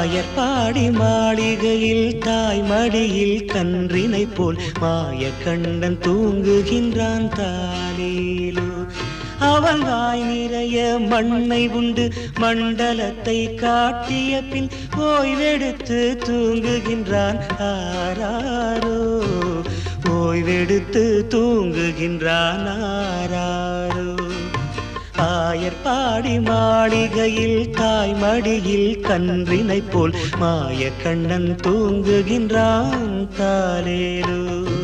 ஆயர்பாடி மாளிகையில் தாய் மடியில் கன்றினை போல் மாய கண்ணன் தூங்குகின்றான் தாலேலோ. அவன் வாய் நிறைய மண்ணை உண்டு மண்டலத்தை காட்டிய பின் ஓய்வெடுத்து தூங்குகின்றான் ஆராரோ. ஓய்வெடுத்து தூங்குகின்றான் ஆராரோ. ஆயர்பாடி மாளிகையில் தாய் மடியில் கன்றினை போல் மாய கண்ணன் தூங்குகின்றான் தாலேலோ.